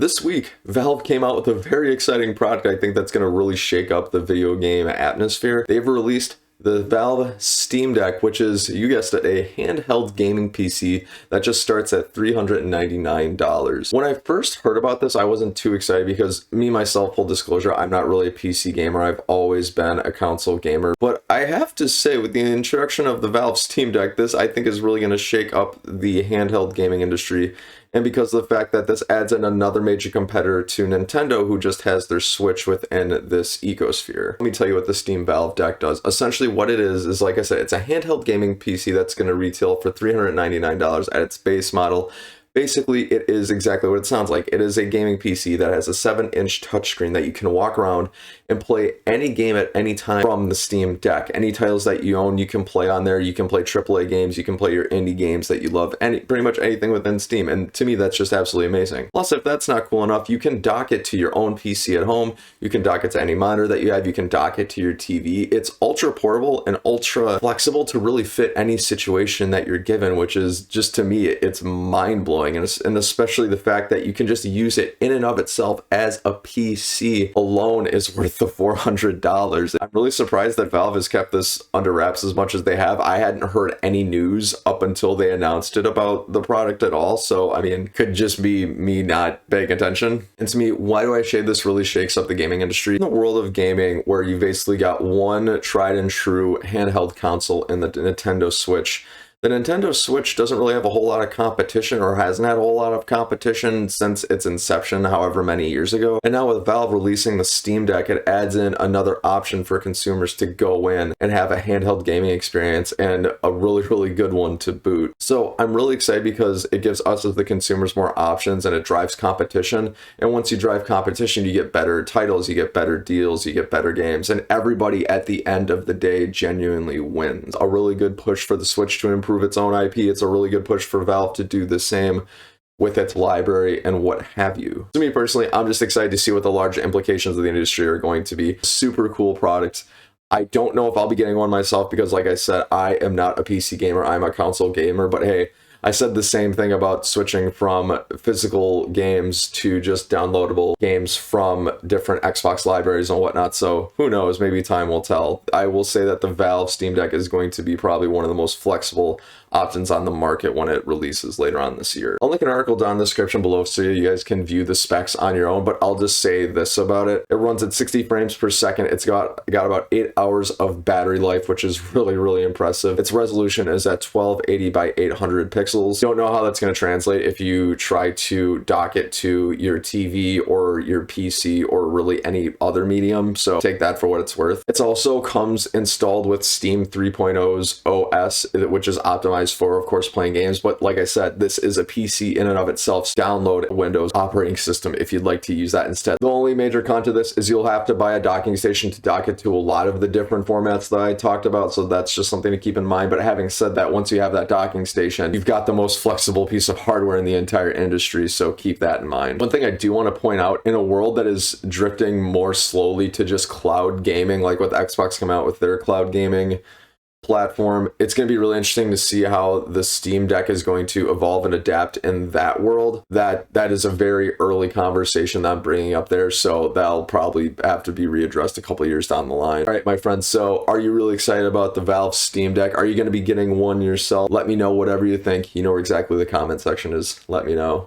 This week, Valve came out with a very exciting product I think that's going to really shake up the video game atmosphere. They've released the Valve Steam Deck, which is, you guessed it, a handheld gaming PC that just starts at $399. When I first heard about this, I wasn't too excited because me, myself, full disclosure, I'm not really a PC gamer. I've always been a console gamer. But I have to say, with the introduction of the Valve Steam Deck, this I think is really going to shake up the handheld gaming industry. And because of the fact that this adds in another major competitor to Nintendo, who just has their Switch within this ecosphere. Let me tell you what the Steam Valve Deck does. Essentially what it is like I said, it's a handheld gaming PC that's going to retail for $399 at its base model. Basically, it is exactly what it sounds like. It is a gaming PC that has a 7-inch touchscreen that you can walk around and play any game at any time from the Steam Deck. Any titles that you own, you can play on there. You can play AAA games. You can play your indie games that you love. Pretty much anything within Steam. And to me, that's just absolutely amazing. Plus, if that's not cool enough, you can dock it to your own PC at home. You can dock it to any monitor that you have. You can dock it to your TV. It's ultra portable and ultra flexible to really fit any situation that you're given, which is just, to me, it's mind-blowing. And especially the fact that you can just use it in and of itself as a PC alone is worth the $400. I'm really surprised that Valve has kept this under wraps as much as they have. I hadn't heard any news up until they announced it about the product at all. So, I mean, could just be me not paying attention. And to me, why do I say this really shakes up the gaming industry? In the world of gaming, where you basically got one tried and true handheld console in the Nintendo Switch, the Nintendo Switch doesn't really have a whole lot of competition, or hasn't had a whole lot of competition since its inception, however many years ago. And now with Valve releasing the Steam Deck, it adds in another option for consumers to go in and have a handheld gaming experience, and a really, really good one to boot. So I'm really excited because it gives us as the consumers more options, and it drives competition. And once you drive competition, you get better titles, you get better deals, you get better games, and everybody at the end of the day genuinely wins. A really good push for the Switch to improve its own IP. It's a really good push for Valve to do the same with its library and what have you. To me personally, I'm just excited to see what the larger implications of the industry are going to be. Super cool product. I don't know if I'll be getting one myself because, like I said, I am not a PC gamer. I'm a console gamer, but hey, I said the same thing about switching from physical games to just downloadable games from different Xbox libraries and whatnot, so who knows, maybe time will tell. I will say that the Valve Steam Deck is going to be probably one of the most flexible options on the market when it releases later on this year. I'll link an article down in the description below so you guys can view the specs on your own, but I'll just say this about it. It runs at 60 frames per second. It's got about 8 hours of battery life, which is really, really impressive. Its resolution is at 1280 by 800 pixels. Don't know how that's going to translate if you try to dock it to your TV or your PC or really any other medium, so take that for what it's worth. It also comes installed with Steam 3.0's OS, which is optimized for, of course, playing games, but like I said, this is a PC in and of itself. Download Windows operating system if you'd like to use that instead. The only major con to this is you'll have to buy a docking station to dock it to a lot of the different formats that I talked about, so that's just something to keep in mind. But having said that, once you have that docking station, you've got the most flexible piece of hardware in the entire industry, so keep that in mind. One thing I do want to point out, in a world that is drifting more slowly to just cloud gaming, like with Xbox come out with their cloud gaming platform, it's going to be really interesting to see how the Steam Deck is going to evolve and adapt in that world. That is a very early conversation that I'm bringing up there, so that'll probably have to be readdressed a couple years down the line. All right, my friends, so are you really excited about the Valve Steam Deck? Are you going to be getting one yourself? Let me know whatever you think. You know where exactly the comment section is. Let me know.